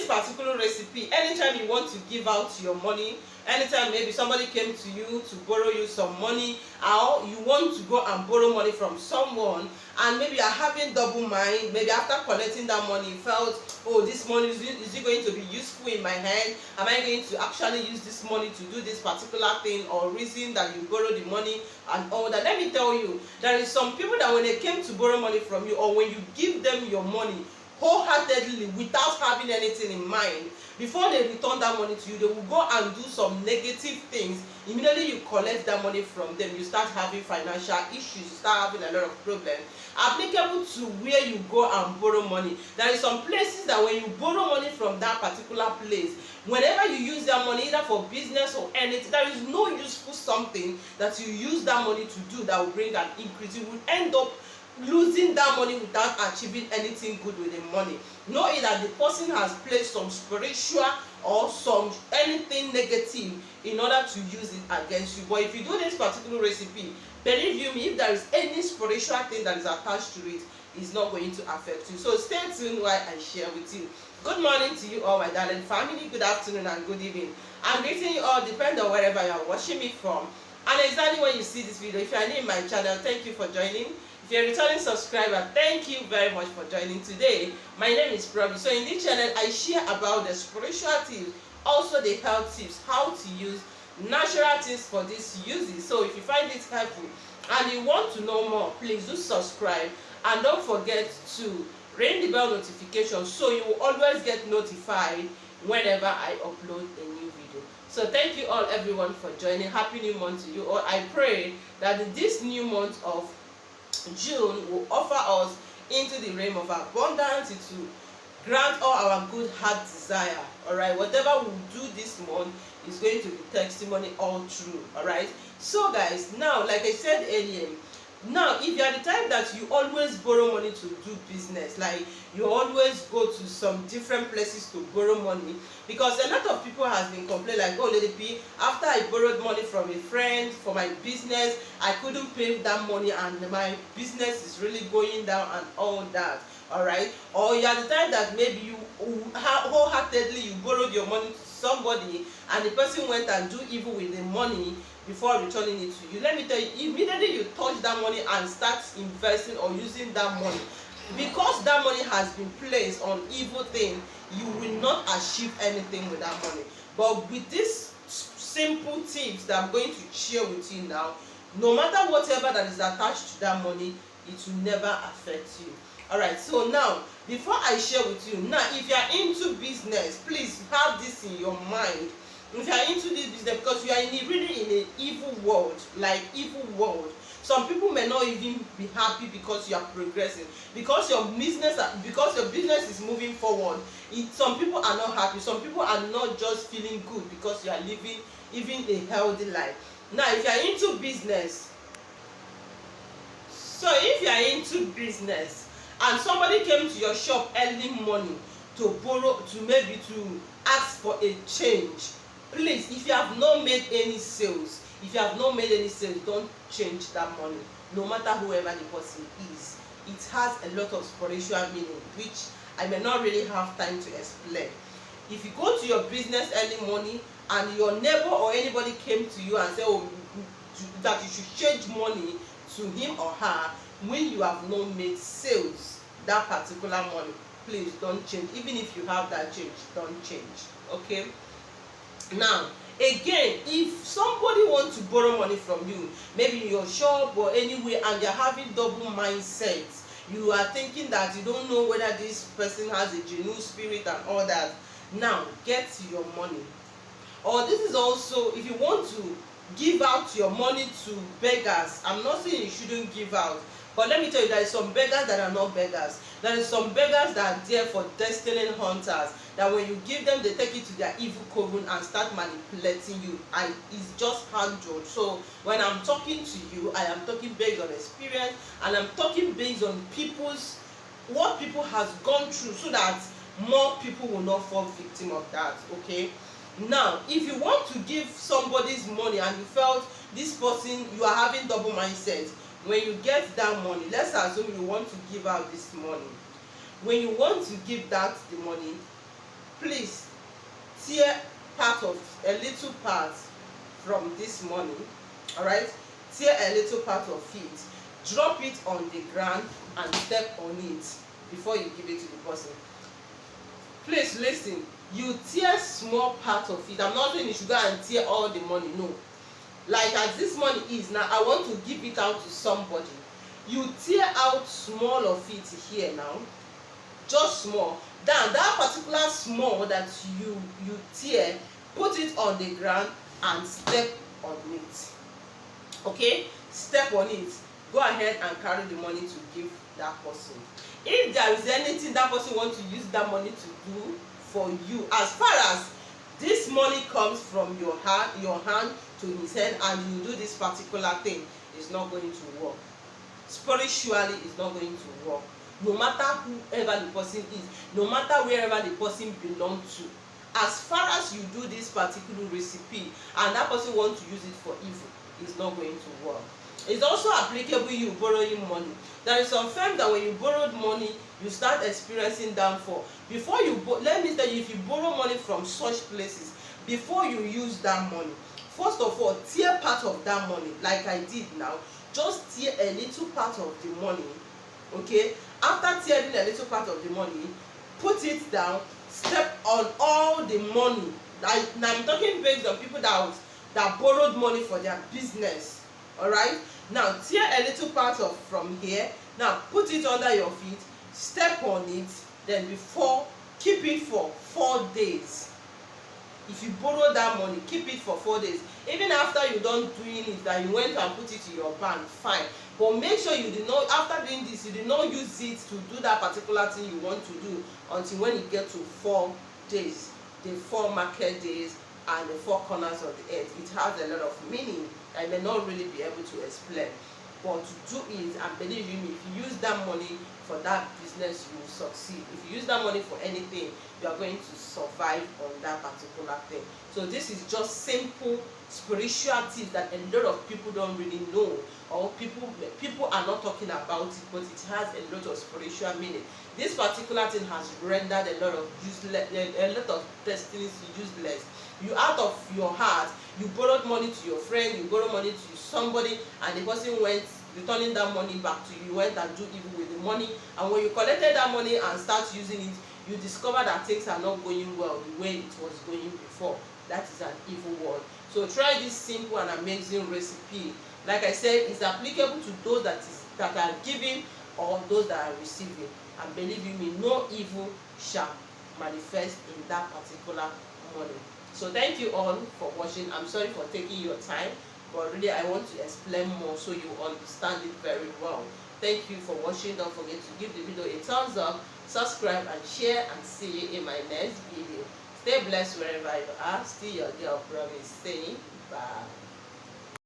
this particular recipe, anytime you want to give out your money, anytime maybe somebody came to you to borrow you some money, or you want to go and borrow money from someone, and maybe you are having double mind, maybe after collecting that money you felt, oh, this money is it going to be useful in my hand? Am I going to actually use this money to do this particular thing, or reason that you borrow the money and all that? Let me tell you, there is some people that when they came to borrow money from you, or when you give them your money wholeheartedly without having anything in mind, before they return that money to you, they will go and do some negative things. Immediately you collect that money from them, you start having financial issues, you start having a lot of problems. Applicable to where you go and borrow money. There is some places that when you borrow money from that particular place, whenever you use that money either for business or anything, there is no useful something that you use that money to do that will bring an increase. You will end up losing that money without achieving anything good with the money, knowing that the person has placed some spiritual or some anything negative in order to use it against you. But if you do this particular recipe, believe you me, if there is any spiritual thing that is attached to it, it's not going to affect you. So stay tuned while I share with you. Good morning to you all, my darling family. Good afternoon and good evening. I'm greeting you all depending on wherever you are watching me from, and exactly when you see this video. If you are new in my channel, thank you for joining. If you're a returning subscriber, thank you very much for joining today. My name is Promi. So in this channel, I share about the spiritual tips, also the health tips, how to use natural things for these uses. So if you find it helpful and you want to know more, please do subscribe, and don't forget to ring the bell notification so you will always get notified whenever I upload a new video. So thank you all, everyone, for joining. Happy new month to you all. I pray that this new month of June will offer us into the realm of abundance, to grant all our good heart desire. All right, whatever we do this month is going to be testimony all through. All right, so guys, now like I said earlier, now if you are the type that you always borrow money to do business, like you always go to some different places to borrow money, because a lot of people has been complaining like, oh Lady P, after I borrowed money from a friend for my business, I couldn't pay that money and my business is really going down and all that. All right, or you are the type that maybe you wholeheartedly you borrowed your money to somebody and the person went and do evil with the money before returning it to you. Let me tell you, immediately you touch that money and start investing or using that money, because that money has been placed on evil thing, you will not achieve anything with that money. But with these simple tips that I'm going to share with you now, no matter whatever that is attached to that money, it will never affect you. All right, so now before I share with you, now if you are into business, please have this in your mind. If you are into this business, because you are really in an evil world, like evil world, some people may not even be happy because you are progressing, because your business is moving forward. Some people are not happy, some people are not just feeling good because you are living even a healthy life. Now if you are into business, so if you are into business and somebody came to your shop early morning to borrow, to maybe to ask for a change, please, if you have not made any sales, don't change that money, no matter whoever the person is. It has a lot of spiritual meaning, which I may not really have time to explain. If you go to your business early morning and your neighbor or anybody came to you and say, oh, that you should change money to him or her when you have not made sales that particular money, please don't change. Even if you have that change, don't change. Okay, now again, if somebody wants to borrow money from you, maybe in your shop or anywhere, and they're having double mindset, you are thinking that you don't know whether this person has a genuine spirit and all that, now get your money. Or this is also, if you want to give out your money to beggars, I'm not saying you shouldn't give out, but let me tell you, there is some beggars that are not beggars. There is some beggars that are there for destiny hunters, that when you give them, they take it to their evil coven and start manipulating you. It's just handled. So when I'm talking to you, I am talking based on experience, and I'm talking based on what people has gone through, so that more people will not fall victim of that. Okay, now if you want to give somebody's money and you felt this person, you are having double mindset, when you get that money, let's assume you want to give out this money. When you want to give that the money, please tear a little part from this money. All right, tear a little part of it, drop it on the ground and step on it before you give it to the person. Please listen, you tear small part of it. I'm not saying you should go and tear all the money, no. Like as this money is now, I want to give it out to somebody. You tear out small of it here now, just small. Then that particular small that you tear, put it on the ground and step on it. Okay, step on it. Go ahead and carry the money to give that person. If there is anything that person wants to use that money to do for you, as far as this money comes from your hand to his hand, and you do this particular thing, it's not going to work. Spiritually, it's not going to work. No matter whoever the person is, no matter wherever the person belongs to, as far as you do this particular recipe and that person wants to use it for evil, it's not going to work. It's also applicable you borrowing money. There is some firm that when you borrowed money, you start experiencing downfall. Before you let me tell you, if you borrow money from such places, before you use that money, first of all, tear part of that money, like I did now. Just tear a little part of the money. Okay, after tearing a little part of the money, put it down, step on all the money. Now I'm talking based on people that borrowed money for their business. All right, now tear a little part of from here. Now put it under your feet, step on it, then keep it for 4 days. If you borrow that money, keep it for 4 days. Even after you done doing it, that you went and put it in your bank, fine. But make sure you did not, after doing this, you did not use it to do that particular thing you want to do until when you get to 4 days, the 4 market days and the 4 corners of the earth. It has a lot of meaning I may not really be able to explain. But to do it, and believe me, if you use that money for that business, you will succeed. If you use that money for anything, you are going to survive on that particular thing. So this is just simple spiritual tips that a lot of people don't really know, or people are not talking about it, but it has a lot of spiritual meaning. This particular thing has rendered a lot of destinies useless. You, out of your heart, you borrowed money to your friend, you borrowed money to somebody, and the person went returning that money back to you. You went and do evil with the money, and when you collected that money and start using it, you discover that things are not going well the way it was going before. That is an evil word. So try this simple and amazing recipe. Like I said, it's applicable to those that are giving or those that are receiving. And believe you me, no evil shall manifest in that particular money. So thank you all for watching. I'm sorry for taking your time, but really I want to explain more so you understand it very well. Thank you for watching. Don't forget to give the video a thumbs up, subscribe and share, and see you in my next video. Stay blessed wherever you are. Still your girl Promise saying bye.